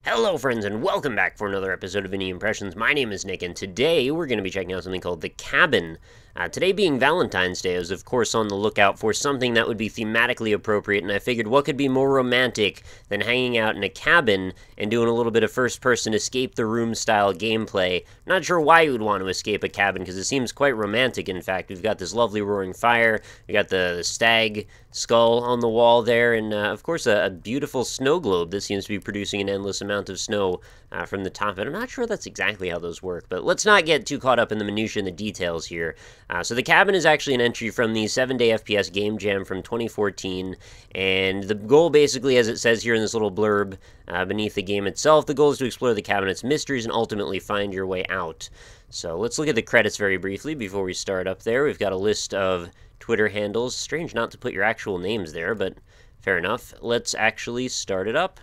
Hello friends and welcome back for another episode of Indie Impressions. My name is Nick and today we're going to be checking out something called The Cabin. Today being Valentine's Day, I was of course on the lookout for something that would be thematically appropriate, and I figured what could be more romantic than hanging out in a cabin and doing a little bit of first-person escape the room style gameplay. I'm not sure why you would want to escape a cabin because it seems quite romantic. In fact, we've got this lovely roaring fire, we got the stag skull on the wall there, and of course a beautiful snow globe that seems to be producing an endless amount of snow from the top of it. I'm not sure that's exactly how those work, but let's not get too caught up in the minutiae and the details here. So The Cabin is actually an entry from the 7-Day FPS Game Jam from 2014, and the goal basically, as it says here in this little blurb beneath the game itself, the goal is to explore the cabinet's mysteries and ultimately find your way out. So let's look at the credits very briefly before we start up there. We've got a list of Twitter handles. Strange not to put your actual names there, but fair enough. Let's actually start it up.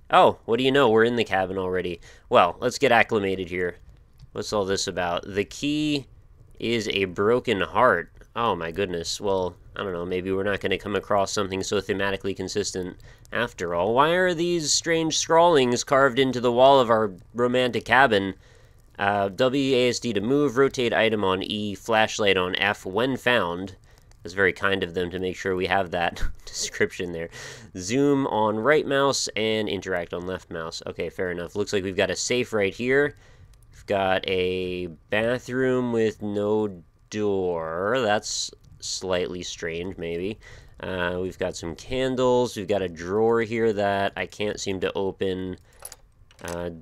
Oh, what do you know? We're in the cabin already. Well, let's get acclimated here. What's all this about? The key is a broken heart. Oh my goodness. Well, I don't know. Maybe we're not going to come across something so thematically consistent after all. Why are these strange scrawlings carved into the wall of our romantic cabin? WASD to move, rotate item on E, flashlight on F when found. That's very kind of them to make sure we have that description there. Zoom on right mouse and interact on left mouse. Okay, fair enough. Looks like we've got a safe right here. We've got a bathroom with no door. That's slightly strange, maybe. We've got some candles. We've got a drawer here that I can't seem to open.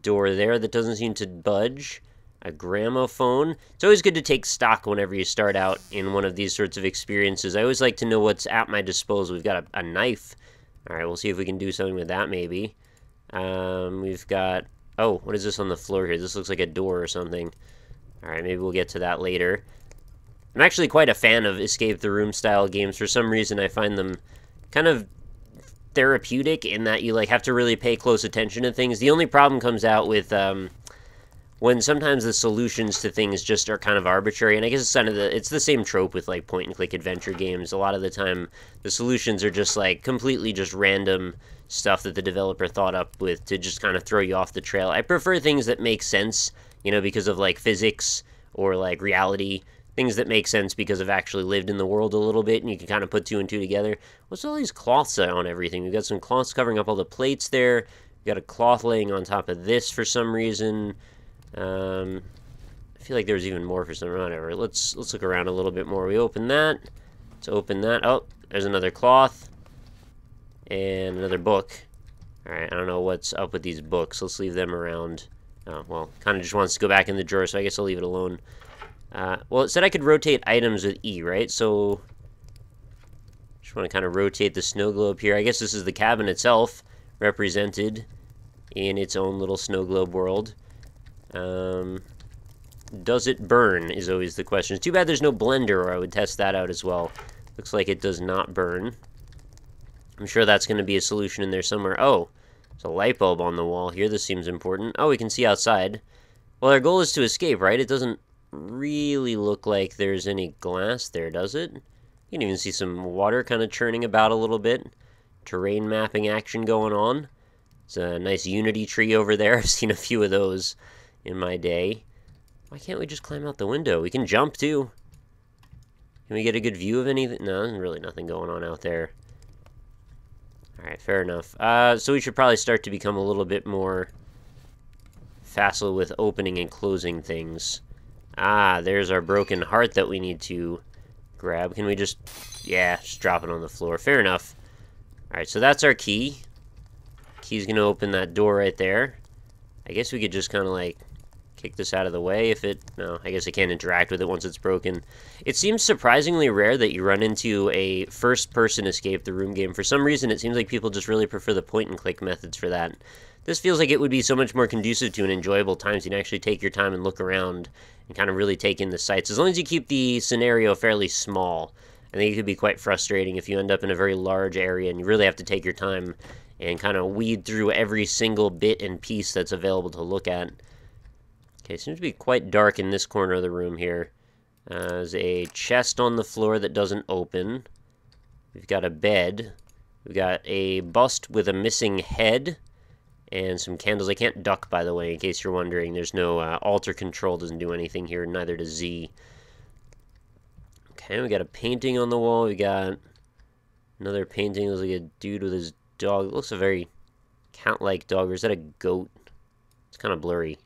Door there that doesn't seem to budge. A gramophone. It's always good to take stock whenever you start out in one of these sorts of experiences. I always like to know what's at my disposal. We've got a knife. Alright, we'll see if we can do something with that, maybe. We've got... Oh, what is this on the floor here? This looks like a door or something. Alright, maybe we'll get to that later. I'm actually quite a fan of escape the room style games. For some reason, I find them kind of therapeutic in that you have to really pay close attention to things. The only problem comes out with... when sometimes the solutions to things just are kind of arbitrary, and I guess it's the same trope with point-and-click adventure games. A lot of the time, the solutions are just completely just random stuff that the developer thought up with to just kind of throw you off the trail. I prefer things that make sense, because of physics or reality, things that make sense because I've actually lived in the world a little bit, and you can kind of put two and two together. What's all these cloths on everything? We've got some cloths covering up all the plates there. We've got a cloth laying on top of this for some reason. I feel like there's even more for some... Whatever. Let's look around a little bit more. We open that. Let's open that. Oh, there's another cloth. And another book. Alright, I don't know what's up with these books. Let's leave them around. Oh, well, kind of just wants to go back in the drawer, so I guess I'll leave it alone. Well, it said I could rotate items with E, right? So, just want to kind of rotate the snow globe here. I guess this is the cabin itself, represented in its own little snow globe world. Does it burn is always the question. It's too bad there's no blender, or I would test that out as well. Looks like it does not burn. I'm sure that's going to be a solution in there somewhere. Oh, there's a light bulb on the wall here. This seems important. Oh, we can see outside. Well, our goal is to escape, right? It doesn't really look like there's any glass there, does it? You can even see some water kind of churning about a little bit. Terrain mapping action going on. It's a nice unity tree over there. I've seen a few of those in my day. Why can't we just climb out the window? We can jump, too. Can we get a good view of anything? No, there's really nothing going on out there. Alright, fair enough. So we should probably start to become a little bit more facile with opening and closing things. Ah, there's our broken heart that we need to grab. Can we just... Yeah, just drop it on the floor. Fair enough. Alright, so that's our key. Key's gonna open that door right there. I guess we could just kind of kick this out of the way if it... No, I guess I can't interact with it once it's broken. It seems surprisingly rare that you run into a first-person escape the room game. For some reason, it seems like people just really prefer the point-and-click methods for that. This feels like it would be so much more conducive to an enjoyable time, so you can actually take your time and look around and kind of really take in the sights. As long as you keep the scenario fairly small, I think it could be quite frustrating if you end up in a very large area and you really have to take your time and kind of weed through every single bit and piece that's available to look at. Okay, seems to be quite dark in this corner of the room here. There's a chest on the floor that doesn't open. We've got a bed. We've got a bust with a missing head. And some candles. I can't duck, by the way, in case you're wondering. There's no alter control, doesn't do anything here, neither does Z. Okay, we got a painting on the wall. We got another painting. Looks like a dude with his dog. It looks a very cat-like dog, or is that a goat? It's kind of blurry.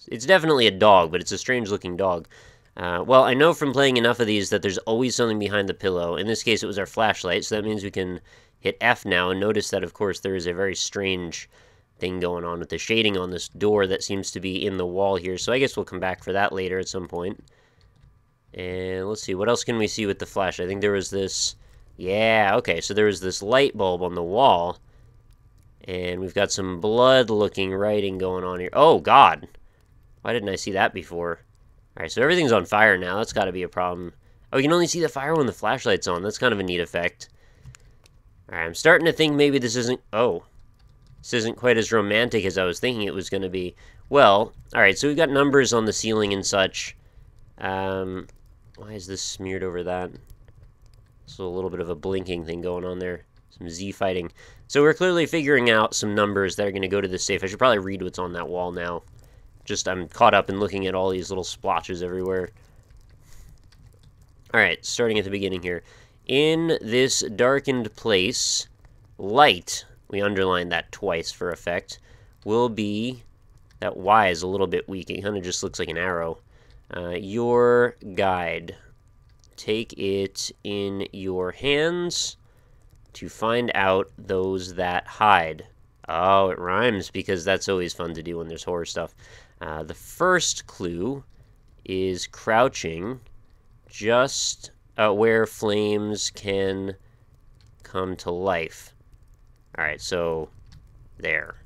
It's definitely a dog, but it's a strange-looking dog. Well, I know from playing enough of these that there's always something behind the pillow. In this case, it was our flashlight, so that means we can hit F now, and notice that, of course, there is a very strange thing going on with the shading on this door that seems to be in the wall here, so I guess we'll come back for that later at some point. And let's see, what else can we see with the flash? I think there was this... Yeah, okay, so there was this light bulb on the wall, and we've got some blood-looking writing going on here. Oh, God! Why didn't I see that before? Alright, so everything's on fire now. That's got to be a problem. Oh, you can only see the fire when the flashlight's on. That's kind of a neat effect. Alright, I'm starting to think maybe this isn't... Oh. This isn't quite as romantic as I was thinking it was going to be. Well, alright, so we've got numbers on the ceiling and such. Why is this smeared over that? So a little bit of a blinking thing going on there. Some Z fighting. So we're clearly figuring out some numbers that are going to go to the safe. I should probably read what's on that wall now. Just, I'm caught up in looking at all these little splotches everywhere. Alright, starting at the beginning here. In this darkened place, light, we underlined that twice for effect, will be, that Y is a little bit weak, it kind of just looks like an arrow. Your guide. Take it in your hands to find out those that hide. Oh, it rhymes, because that's always fun to do when there's horror stuff. The first clue is crouching just... where flames can come to life. Alright, so there.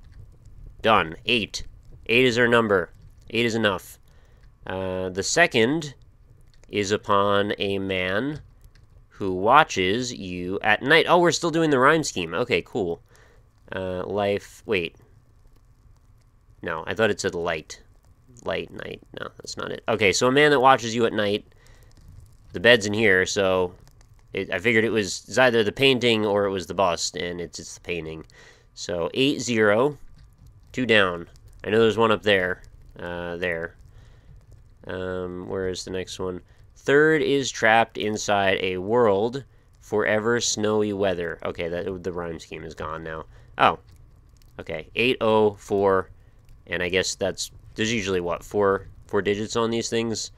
Done. 8. 8 is our number. 8 is enough. The second is upon a man who watches you at night. Oh, we're still doing the rhyme scheme. Okay, cool. Life... Wait. No, I thought it said light. Light, night. No, that's not it. Okay, so a man that watches you at night. The bed's in here, so I figured it's either the painting or it was the bust, and it's the painting. So 8-0, 2 down. I know there's one up there. There. Where is the next one? Third is trapped inside a world, forever snowy weather. Okay, the rhyme scheme is gone now. Oh, okay. 804, and I guess there's usually what, four digits on these things.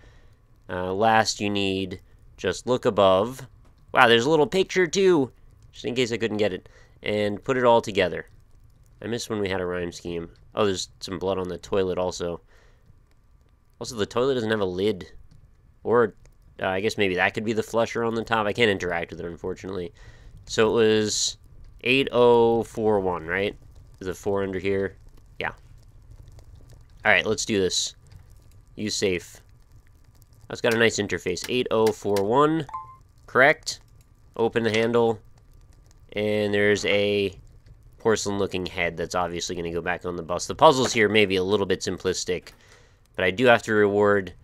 Last, you need just look above. Wow, there's a little picture too, just in case I couldn't get it. And put it all together. I missed when we had a rhyme scheme. Oh, there's some blood on the toilet also. Also, the toilet doesn't have a lid. Or, I guess maybe that could be the flusher on the top. I can't interact with it, unfortunately. So it was 8041, right? Is a 4 under here? Yeah. Alright, let's do this. Use safe. It's got a nice interface. 8041. Correct. Open the handle. And there's a porcelain-looking head that's obviously going to go back on the bus. The puzzles here may be a little bit simplistic, but I do have to reward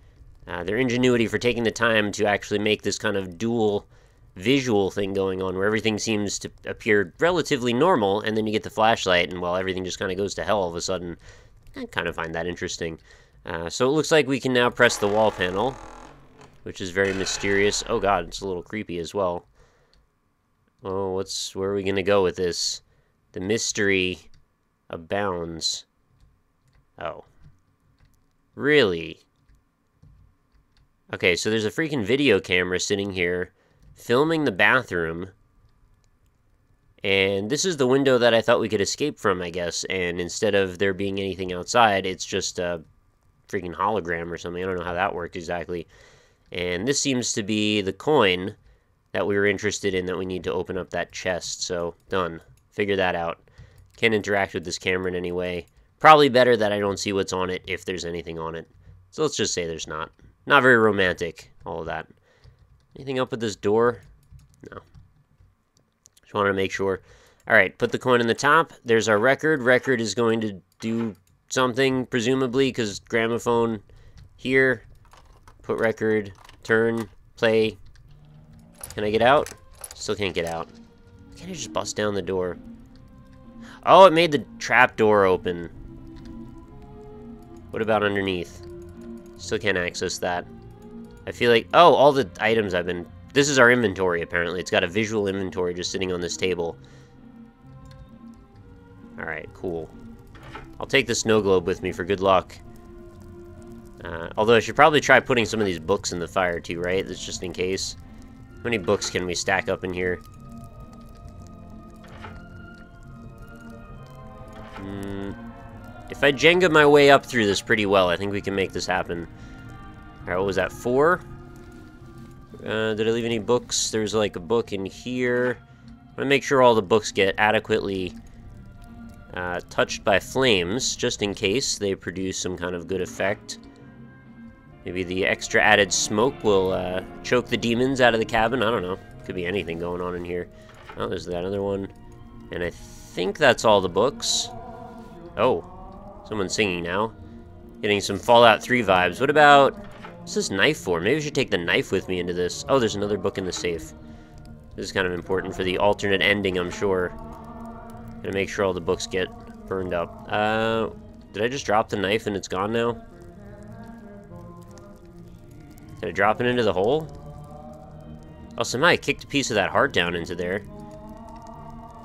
their ingenuity for taking the time to actually make this kind of dual visual thing going on, where everything seems to appear relatively normal, and then you get the flashlight, and well, everything just kind of goes to hell all of a sudden. I kind of find that interesting. So it looks like we can now press the wall panel, which is very mysterious. Oh god, it's a little creepy as well. Oh, where are we going to go with this? The mystery abounds. Oh. Really? Okay, so there's a freaking video camera sitting here, filming the bathroom. And this is the window that I thought we could escape from, I guess. And instead of there being anything outside, it's just a freaking hologram or something. I don't know how that worked exactly. And this seems to be the coin that we were interested in, that we need to open up that chest. So, done. Figure that out. Can't interact with this camera in any way. Probably better that I don't see what's on it, if there's anything on it. So let's just say there's not. Not very romantic, all of that. Anything up with this door? No. Just wanted to make sure. Alright, put the coin in the top. There's our record. Record is going to do something, presumably, because gramophone here. Put record, turn, play. Can I get out? Still can't get out. Can't I just bust down the door? Oh, it made the trap door open. What about underneath? Still can't access that. I feel like... Oh, all the items I've been... This is our inventory, apparently. It's got a visual inventory just sitting on this table. Alright, cool. I'll take the snow globe with me for good luck. Although I should probably try putting some of these books in the fire too, right? That's just in case. How many books can we stack up in here? If I Jenga my way up through this pretty well, I think we can make this happen. Alright, what was that, 4? Did I leave any books? There's like a book in here. I'm gonna make sure all the books get adequately touched by flames, just in case they produce some kind of good effect. Maybe the extra added smoke will choke the demons out of the cabin. I don't know. Could be anything going on in here. Oh, there's that other one. And I think that's all the books. Oh, someone's singing now. Getting some Fallout 3 vibes. What about... What's this knife for? Maybe I should take the knife with me into this. Oh, there's another book in the safe. This is kind of important for the alternate ending, I'm sure. Gotta make sure all the books get burned up. Did I just drop the knife and it's gone now? Did I drop it into the hole? Oh, somebody kicked a piece of that heart down into there.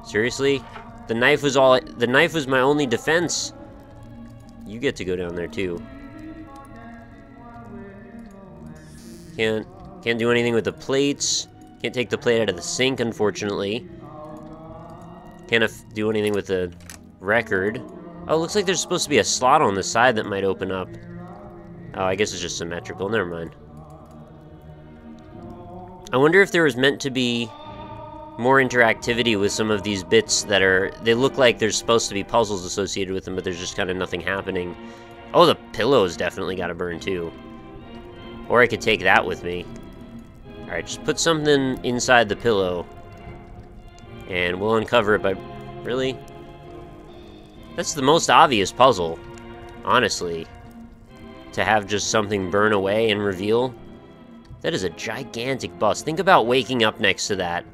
Seriously? The knife was my only defense. You get to go down there too. Can't do anything with the plates. Can't take the plate out of the sink, unfortunately. Can't do anything with the record. Oh, looks like there's supposed to be a slot on the side that might open up. Oh, I guess it's just symmetrical. Never mind. I wonder if there was meant to be more interactivity with some of these bits that are... They look like there's supposed to be puzzles associated with them, but there's just kind of nothing happening. Oh, the pillow's definitely got to burn too. Or I could take that with me. Alright, just put something inside the pillow. And we'll uncover it by... Really? That's the most obvious puzzle, honestly. To have just something burn away and reveal. That is a gigantic bust. Think about waking up next to that.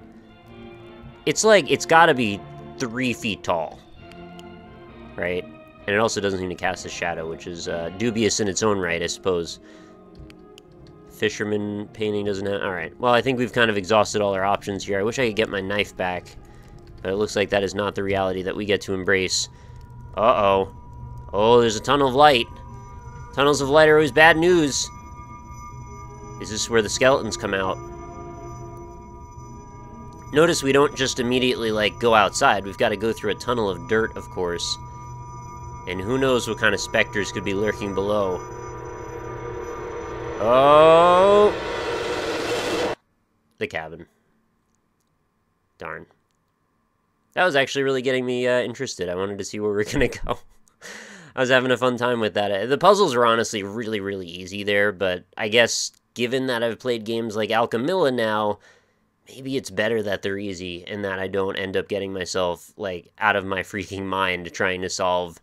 It's like, it's gotta be 3 feet tall. Right? And it also doesn't seem to cast a shadow, which is dubious in its own right, I suppose. Fisherman painting doesn't have... Alright, well, I think we've kind of exhausted all our options here. I wish I could get my knife back. But it looks like that is not the reality that we get to embrace. Uh-oh. Oh, there's a tunnel of light. Tunnels of light are always bad news. Is this where the skeletons come out? Notice we don't just immediately, like, go outside. We've got to go through a tunnel of dirt, of course. And who knows what kind of specters could be lurking below. Oh! The cabin. Darn. That was actually really getting me interested. I wanted to see where we're gonna go. I was having a fun time with that. The puzzles are honestly really, really easy there, but I guess given that I've played games like Alchemilla now, maybe it's better that they're easy and that I don't end up getting myself, like, out of my freaking mind trying to solve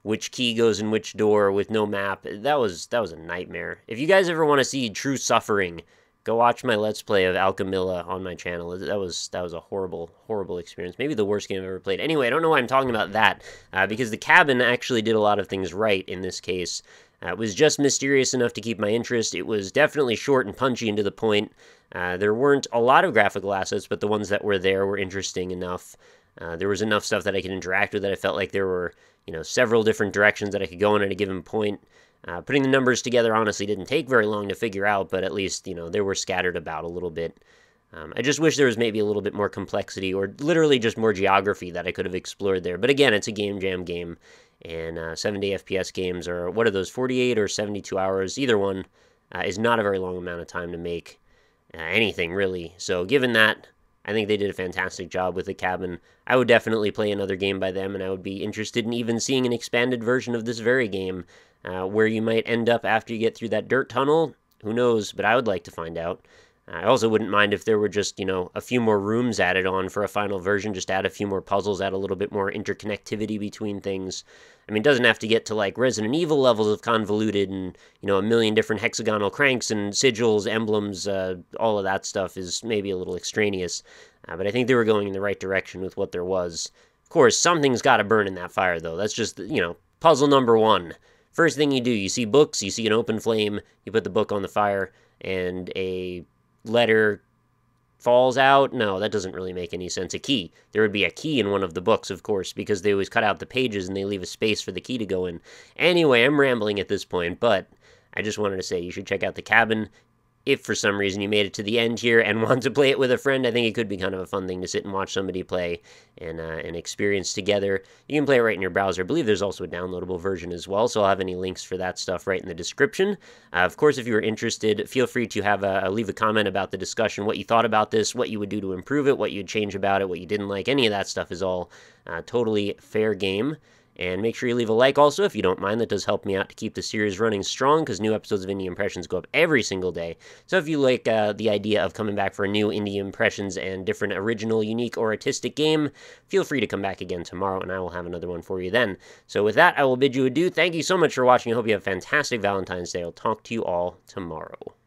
which key goes in which door with no map. That was a nightmare. If you guys ever want to see true suffering, go watch my Let's Play of Alchemilla on my channel. That was a horrible, horrible experience. Maybe the worst game I've ever played. Anyway, I don't know why I'm talking about that, because the cabin actually did a lot of things right in this case. It was just mysterious enough to keep my interest. It was definitely short and punchy and to the point. There weren't a lot of graphical assets, but the ones that were there were interesting enough. There was enough stuff that I could interact with that I felt like there were, you know, several different directions that I could go in at a given point. Putting the numbers together honestly didn't take very long to figure out, but at least, you know, they were scattered about a little bit. I just wish there was maybe a little bit more complexity or literally just more geography that I could have explored there. But again, it's a game jam game, and 7-day FPS games are, what are those, 48 or 72 hours? Either one is not a very long amount of time to make anything, really. So given that, I think they did a fantastic job with the cabin. I would definitely play another game by them, and I would be interested in even seeing an expanded version of this very game, where you might end up after you get through that dirt tunnel. Who knows, but I would like to find out. I also wouldn't mind if there were just, you know, a few more rooms added on for a final version, just add a few more puzzles, add a little bit more interconnectivity between things. I mean, it doesn't have to get to, like, Resident Evil levels of convoluted and, you know, a million different hexagonal cranks and sigils, emblems, all of that stuff is maybe a little extraneous. But I think they were going in the right direction with what there was. Of course, something's got to burn in that fire, though. That's just, you know, puzzle number one. First thing you do, you see books, you see an open flame, you put the book on the fire, and a letter falls out. No, that doesn't really make any sense. A key. There would be a key in one of the books, of course, because they always cut out the pages and they leave a space for the key to go in. Anyway, I'm rambling at this point, but I just wanted to say you should check out The Cabin. If for some reason you made it to the end here and want to play it with a friend, I think it could be kind of a fun thing to sit and watch somebody play and experience together. You can play it right in your browser. I believe there's also a downloadable version as well, so I'll have any links for that stuff right in the description. Of course, if you are interested, feel free to leave a comment about the discussion, what you thought about this, what you would do to improve it, what you'd change about it, what you didn't like. Any of that stuff is all totally fair game. And make sure you leave a like also if you don't mind. That does help me out to keep the series running strong because new episodes of Indie Impressions go up every single day. So if you like the idea of coming back for a new Indie Impressions and different original, unique, or artistic game, feel free to come back again tomorrow and I will have another one for you then. So with that, I will bid you adieu. Thank you so much for watching. I hope you have a fantastic Valentine's Day. I'll talk to you all tomorrow.